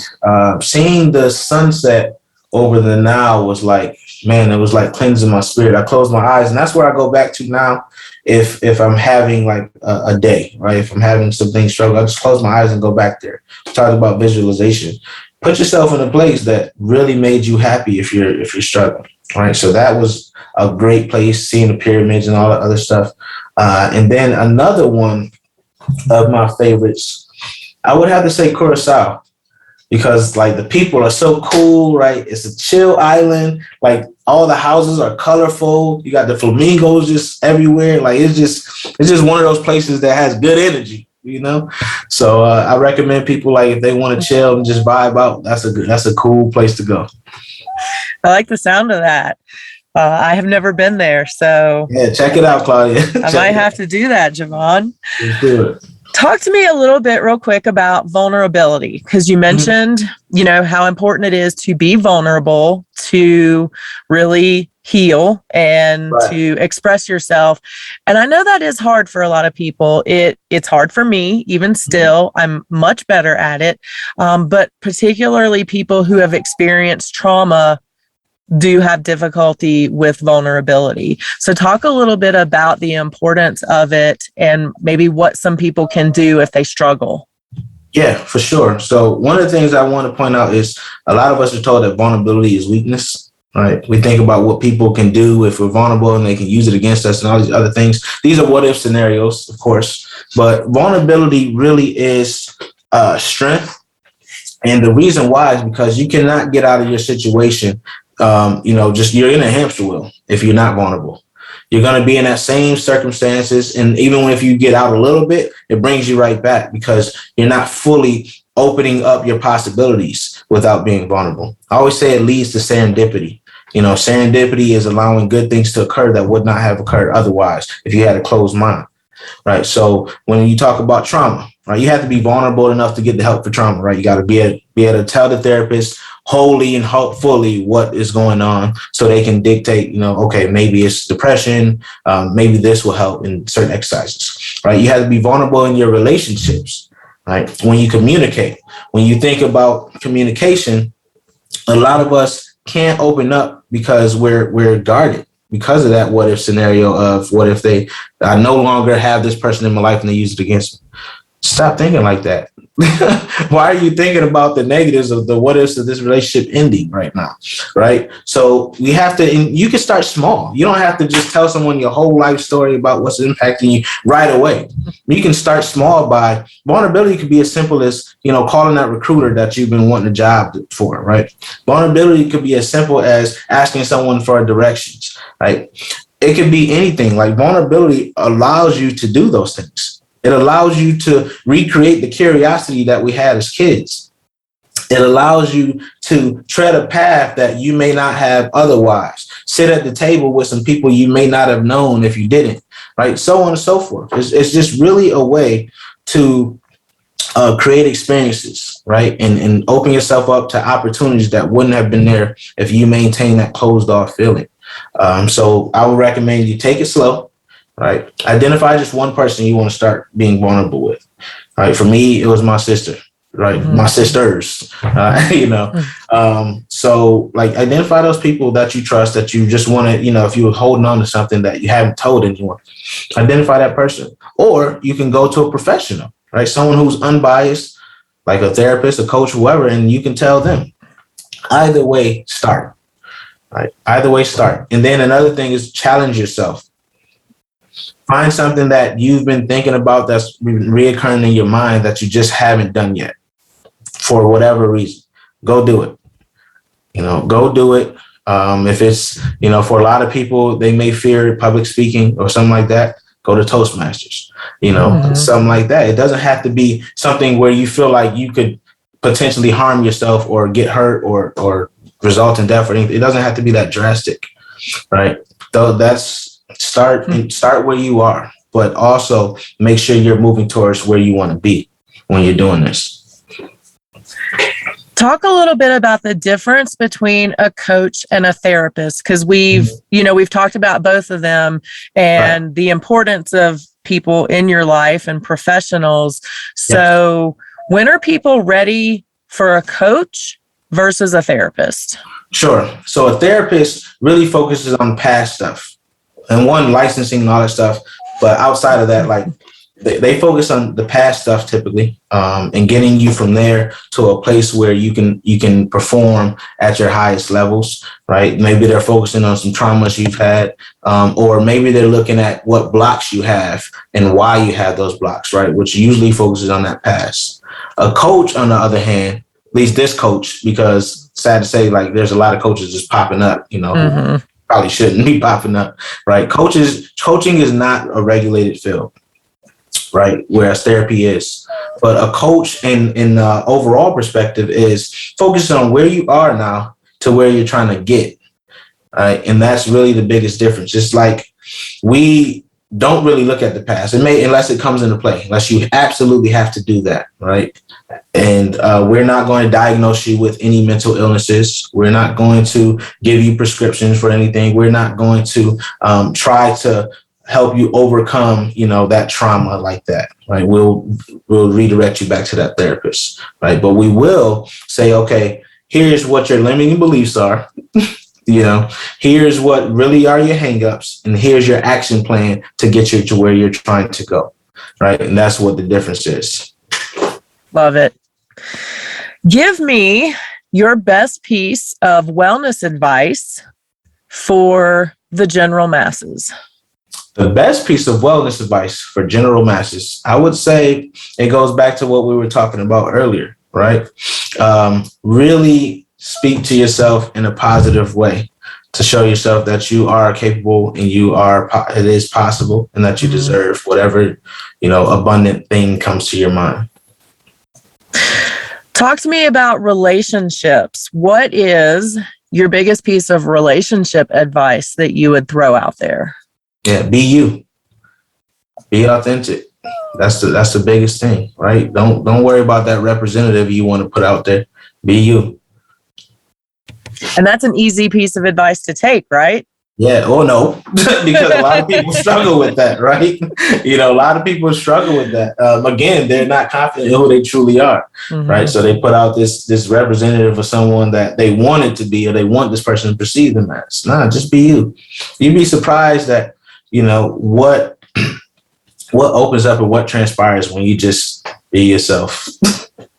seeing the sunset over the Nile was like, man, it was like cleansing my spirit. I closed my eyes, and that's where I go back to now. If I'm having like a day, right? If I'm having something struggle, I just close my eyes and go back there. Talk about visualization. Put yourself in a place that really made you happy if you're struggling, right? So that was a great place, seeing the pyramids and all that other stuff. And then another one of my favorites, I would have to say Curacao, because like the people are so cool, right? It's a chill island. Like all the houses are colorful. You got the flamingos just everywhere. Like it's just one of those places that has good energy, you know? So I recommend people, like, if they want to chill and just vibe out, that's a cool place to go. I like the sound of that. I have never been there, so yeah, check it out, Claudia. I might have to do that, Javon. Let's do it. Talk to me a little bit real quick about vulnerability, because you mentioned, how important it is to be vulnerable, to really heal and to express yourself. And I know that is hard for a lot of people. It's hard for me, even still. I'm much better at it. But particularly people who have experienced trauma do have difficulty with vulnerability. So talk a little bit about the importance of it and maybe what some people can do if they struggle. Yeah, for sure. So one of the things I want to point out is a lot of us are told that vulnerability is weakness, right? We think about what people can do if we're vulnerable and they can use it against us and all these other things. These are what if scenarios, of course, but vulnerability really is strength. And the reason why is because you cannot get out of your situation. You're in a hamster wheel if you're not vulnerable. You're going to be in that same circumstances. And even if you get out a little bit, it brings you right back because you're not fully opening up your possibilities without being vulnerable. I always say it leads to serendipity. Serendipity is allowing good things to occur that would not have occurred otherwise if you had a closed mind. Right. So when you talk about trauma, right, you have to be vulnerable enough to get the help for trauma. Right. You got to be able to tell the therapist wholly and fully what is going on so they can dictate, okay, maybe it's depression. Maybe this will help in certain exercises. Right. You have to be vulnerable in your relationships. Right. When you communicate, when you think about communication, a lot of us can't open up because we're guarded. Because of that what if scenario of what if I no longer have this person in my life and they use it against me. Stop thinking like that. Why are you thinking about the negatives of the what ifs of this relationship ending right now? Right. So we have to, and you can start small. You don't have to just tell someone your whole life story about what's impacting you right away. You can start small by vulnerability could be as simple as, calling that recruiter that you've been wanting a job for. Right. Vulnerability could be as simple as asking someone for directions. Right. It could be anything. Like vulnerability allows you to do those things. It allows you to recreate the curiosity that we had as kids. It allows you to tread a path that you may not have otherwise. Sit at the table with some people you may not have known if you didn't, right? So on and so forth. It's just really a way to create experiences, right? And open yourself up to opportunities that wouldn't have been there if you maintain that closed off feeling. So I would recommend you take it slow. Right. Identify just one person you want to start being vulnerable with. Right. For me, it was my sister. Right. Mm-hmm. My sisters. So like identify those people that you trust, that you just want to, if you're holding on to something that you haven't told anyone, identify that person. Or you can go to a professional, right? Someone who's unbiased, like a therapist, a coach, whoever, and you can tell them. Either way, start. Right. Either way, start. And then another thing is challenge yourself. Find something that you've been thinking about that's reoccurring in your mind that you just haven't done yet for whatever reason. Go do it. Go do it. If it's, for a lot of people, they may fear public speaking or something like that. Go to Toastmasters, something like that. It doesn't have to be something where you feel like you could potentially harm yourself or get hurt or result in death or anything. It doesn't have to be that drastic, right? Though start where you are, but also make sure you're moving towards where you want to be when you're doing this. Talk a little bit about the difference between a coach and a therapist, because we've talked about both of them and the importance of people in your life and professionals. So when are people ready for a coach versus a therapist? Sure. So a therapist really focuses on past stuff and licensing and all that stuff. But outside of that, like they focus on the past stuff typically, and getting you from there to a place where you can perform at your highest levels, right? Maybe they're focusing on some traumas you've had, or maybe they're looking at what blocks you have and why you have those blocks, right? Which usually focuses on that past. A coach, on the other hand, at least this coach, because sad to say, like there's a lot of coaches just popping up, who probably shouldn't be popping up, right? Coaching is not a regulated field, right? Whereas therapy is. But a coach in the overall perspective is focused on where you are now to where you're trying to get, right? And that's really the biggest difference. It's like we don't really look at the past. Unless it comes into play, unless you absolutely have to do that, right? And we're not going to diagnose you with any mental illnesses. We're not going to give you prescriptions for anything. We're not going to try to help you overcome, that trauma like that, right? We'll redirect you back to that therapist, right? But we will say, okay, here's what your limiting beliefs are. Here's what really are your hangups, and here's your action plan to get you to where you're trying to go, right? And that's what the difference is. Love it. Give me your best piece of wellness advice for the general masses. The best piece of wellness advice for general masses, I would say it goes back to what we were talking about earlier, right? Really speak to yourself in a positive way to show yourself that you are capable and it is possible, and that you deserve whatever, abundant thing comes to your mind. Talk to me about relationships. What is your biggest piece of relationship advice that you would throw out there? Yeah, be you. Be authentic. That's the biggest thing, right? Don't worry about that representative you want to put out there. Be you. And that's an easy piece of advice to take, right? Yeah. Oh, no, because a lot of people struggle with that, right? A lot of people struggle with that. Again, they're not confident in who they truly are, right? So they put out this representative of someone that they want it to be, or they want this person to perceive them as. Nah, just be you. You'd be surprised that, what opens up and what transpires when you just be yourself,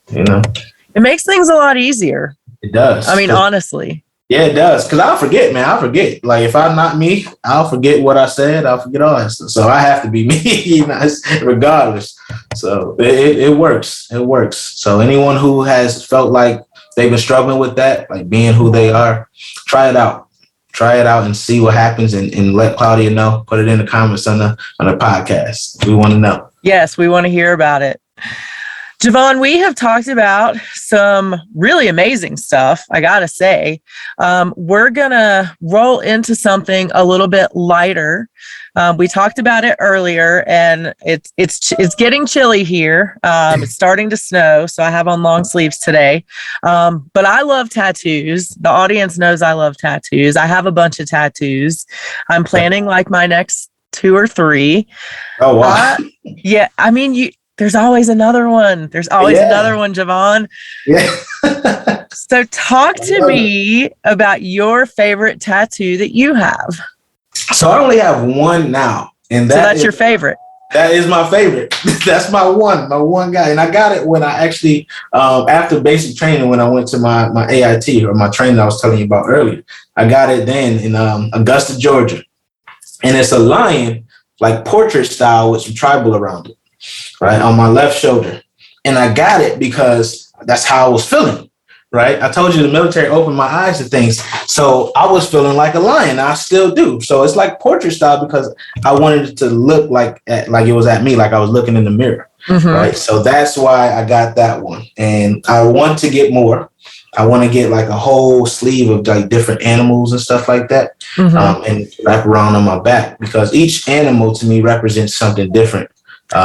It makes things a lot easier. It does. I mean, honestly. Yeah, it does. Because I'll forget, man. I'll forget. Like, if I'm not me, I'll forget what I said. I'll forget all that stuff. So I have to be me, regardless. So it works. It works. So anyone who has felt like they've been struggling with that, like being who they are, try it out. Try it out and see what happens, and let Claudia know. Put it in the comments on the podcast. We want to know. Yes, we want to hear about it. Javon, we have talked about some really amazing stuff, I gotta say. We're gonna roll into something a little bit lighter. We talked about it earlier, and it's getting chilly here. It's starting to snow, so I have on long sleeves today. But I love tattoos. The audience knows I love tattoos. I have a bunch of tattoos. I'm planning like my next 2 or 3. Oh, wow. Yeah, I mean, there's always another one. There's always another one, Javon. Yeah. So talk to me about your favorite tattoo that you have. So I only have one now. And that's your favorite. That is my favorite. That's my one guy. And I got it when I actually, after basic training, when I went to my AIT, or my training I was telling you about earlier. I got it then in Augusta, Georgia. And it's a lion, like portrait style, with some tribal around it, right, on my left shoulder. And I got it because that's how I was feeling, right? I told you the military opened my eyes to things. So I was feeling like a lion. I still do. So it's like portrait style because I wanted it to look like it was at me, like I was looking in the mirror, right? So that's why I got that one. And I want to get more. I want to get like a whole sleeve of like different animals and stuff like that, and wrap around on my back, because each animal to me represents something different. So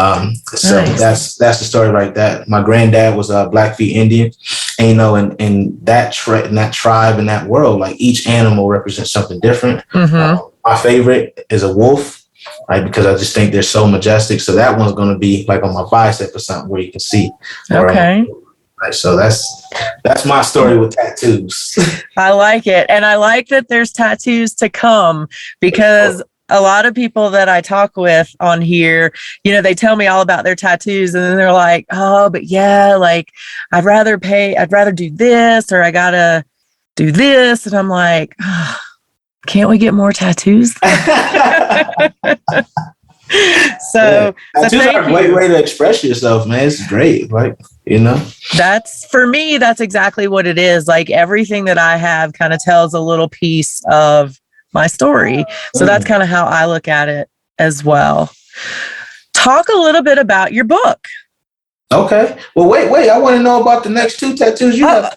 nice. That's the story right there. My granddad was a Blackfeet Indian, and in that tribe, in that world, like each animal represents something different. My favorite is a wolf, right? Because I just think they're so majestic. So that one's going to be like on my bicep or something where you can see. Okay. Right. So that's my story with tattoos. I like it. And I like that there's tattoos to come, because a lot of people that I talk with on here, they tell me all about their tattoos, and then they're like, oh, but yeah, like I'd rather do this, or I gotta do this. And I'm like, oh, can't we get more tattoos? So tattoos are a great way to express yourself, man. It's great. Like, that's, for me, that's exactly what it is. Like everything that I have kind of tells a little piece of my story. So that's kind of how I look at it as well. Talk a little bit about your book. Okay. Well, wait. I want to know about the next 2 tattoos you have.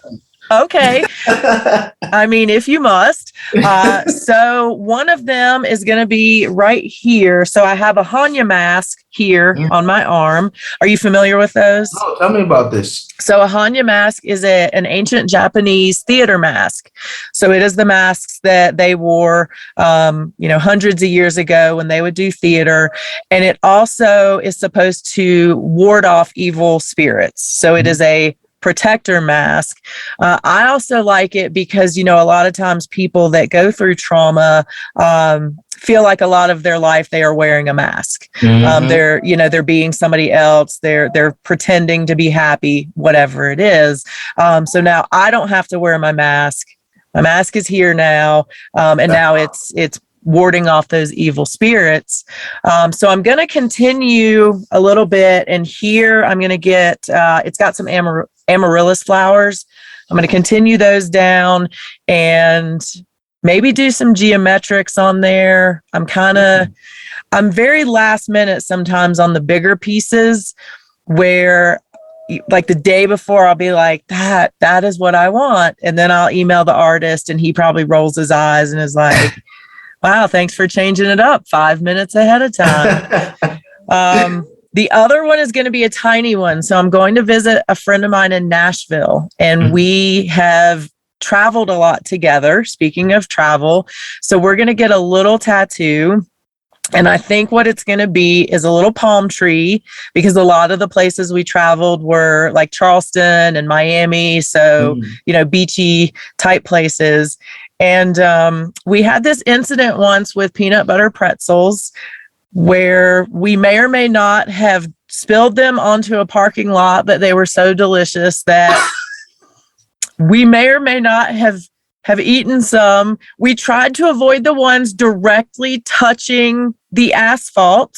Okay. I mean, if you must. So one of them is going to be right here. So I have a anya mask here on my arm. Are you familiar with those? Oh, tell me about this. So a anya mask is an ancient Japanese theater mask. So it is the masks that they wore, hundreds of years ago when they would do theater. And it also is supposed to ward off evil spirits. So it is a protector mask. I also like it because, a lot of times people that go through trauma feel like a lot of their life they are wearing a mask. They're being somebody else. They're pretending to be happy, whatever it is. So now I don't have to wear my mask. My mask is here now, and now it's warding off those evil spirits. So I'm going to continue a little bit, and here I'm going to get, it's got some amaryllis flowers. I'm going to continue those down and maybe do some geometrics on there. I'm very last minute sometimes on the bigger pieces, where like the day before I'll be like, that is what I want. And then I'll email the artist and he probably rolls his eyes and is like, wow, thanks for changing it up 5 minutes ahead of time. The other one is going to be a tiny one. So I'm going to visit a friend of mine in Nashville, and we have traveled a lot together. Speaking of travel, so we're going to get a little tattoo. And I think what it's going to be is a little palm tree, because a lot of the places we traveled were like Charleston and Miami. So, beachy type places. And we had this incident once with peanut butter pretzels where we may or may not have spilled them onto a parking lot, but they were so delicious that we may or may not have eaten some. We tried to avoid the ones directly touching the asphalt,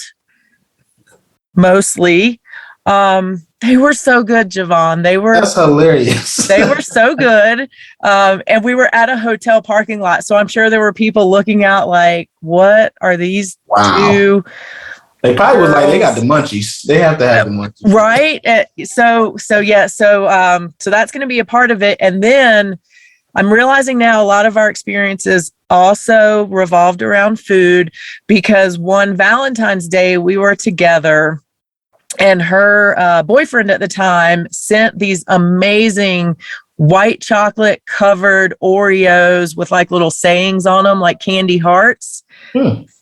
mostly. They were so good, Javon. That's hilarious. They were so good. And we were at a hotel parking lot. So I'm sure there were people looking out like, what are these two? They probably was like, they got the munchies. They have to have the munchies. Right. So that's going to be a part of it. And then I'm realizing now a lot of our experiences also revolved around food, because one Valentine's Day we were together, and her boyfriend at the time sent these amazing white chocolate covered Oreos with like little sayings on them, like candy hearts.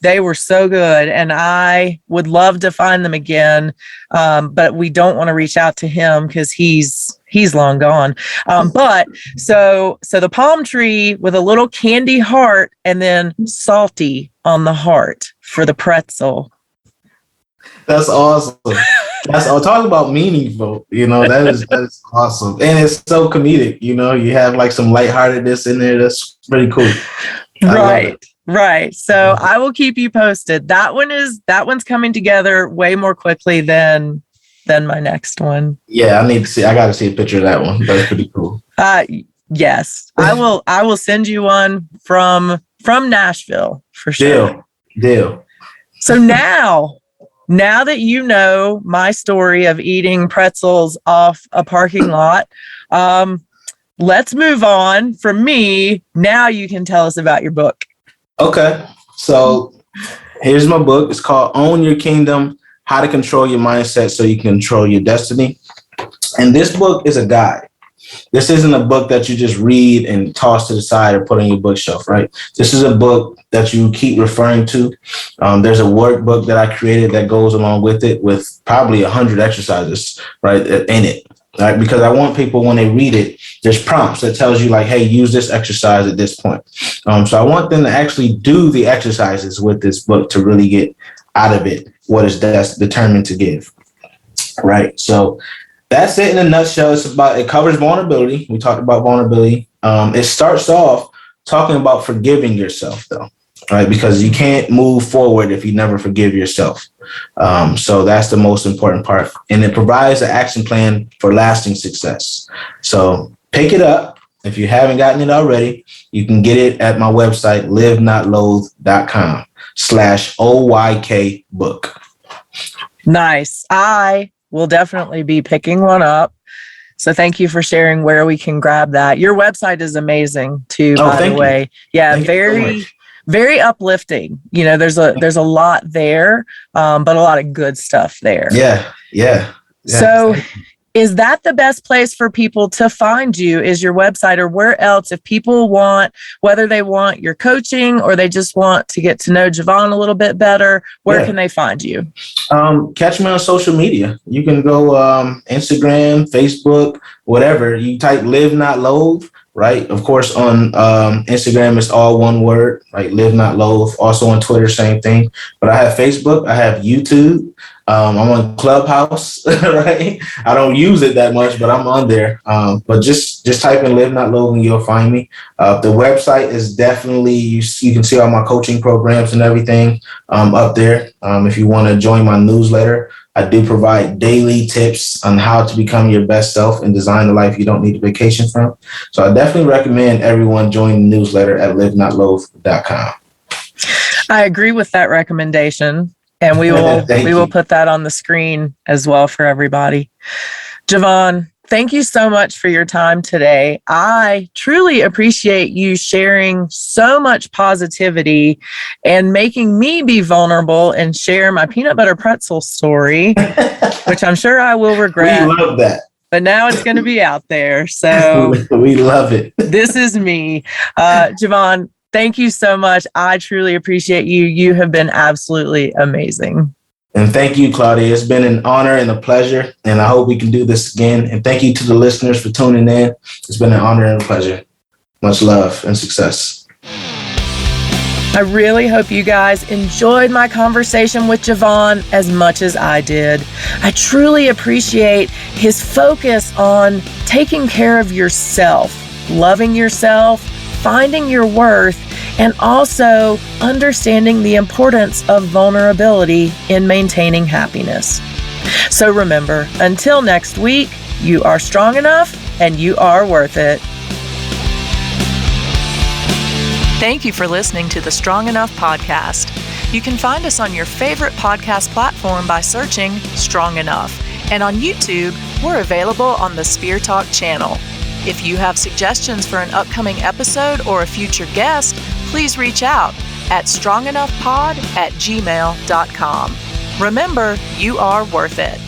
They were so good, and I would love to find them again, but we don't want to reach out to him because he's long gone. But so the palm tree with a little candy heart, and then salty on the heart for the pretzel. That's awesome. That's all. Talk about meaningful. That is awesome, and it's so comedic. You have like some lightheartedness in there. That's pretty cool. Right. So I will keep you posted. That one's coming together way more quickly than my next one. Yeah, I got to see a picture of that one. That's pretty cool. Yes, I will send you one from Nashville for sure. Deal. So now that you know my story of eating pretzels off a parking lot, let's move on from me. Now you can tell us about your book. Okay. So here's my book. It's called Own Your Kingdom: How to Control Your Mindset So You Can Control Your Destiny. And this book is a guide. This isn't a book that you just read and toss to the side or put on your bookshelf, right? This is a book that you keep referring to. There's a workbook that I created that goes along with it, with probably 100 exercises, right, in it. right? Because I want people, when they read it, there's prompts that tells you like, hey, use this exercise at this point. So I want them to actually do the exercises with this book to really get out of it what is that's determined to give, right? So that's it in a nutshell. It covers vulnerability. We talked about vulnerability. It starts off talking about forgiving yourself, though, right? Because you can't move forward if you never forgive yourself. So that's the most important part. And it provides an action plan for lasting success. So pick it up. If you haven't gotten it already, you can get it at my website, livenotloathe.com/OYK book. Nice. I will definitely be picking one up. So thank you for sharing where we can grab that. Your website is amazing too, by the way. Yeah, very uplifting. You know, there's a lot there, but a lot of good stuff there. Yeah. So is that the best place for people to find you, is your website, or where else, if people want, whether they want your coaching or they just want to get to know Javon a little bit better, where can they find you? Catch me on social media. You can go Instagram, Facebook, whatever. You type Live Not Loathe, right? Of course, on Instagram, it's all one word, right? Live Not Loathe. Also on Twitter, same thing. But I have Facebook. I have YouTube. I'm on Clubhouse, right? I don't use it that much, but I'm on there. But just type in Live Not Loathe and you'll find me. The website is definitely, you can see all my coaching programs and everything up there. If you want to join my newsletter, I do provide daily tips on how to become your best self and design the life you don't need a vacation from. So I definitely recommend everyone join the newsletter at livenotloathe.com. I agree with that recommendation. And we will put that on the screen as well for everybody. Javon, thank you so much for your time today. I truly appreciate you sharing so much positivity and making me be vulnerable and share my peanut butter pretzel story, which I'm sure I will regret. We love that. But now it's going to be out there. So we love it. This is me. Javon, thank you so much. I truly appreciate you. You have been absolutely amazing. And thank you, Claudia. It's been an honor and a pleasure. And I hope we can do this again. And thank you to the listeners for tuning in. It's been an honor and a pleasure. Much love and success. I really hope you guys enjoyed my conversation with Javon as much as I did. I truly appreciate his focus on taking care of yourself, loving yourself, finding your worth, and also understanding the importance of vulnerability in maintaining happiness. So remember, until next week, you are strong enough and you are worth it. Thank you for listening to the Strong Enough podcast. You can find us on your favorite podcast platform by searching Strong Enough. And on YouTube, we're available on the Spear Talk channel. If you have suggestions for an upcoming episode or a future guest, please reach out at strongenoughpod@gmail.com. Remember, you are worth it.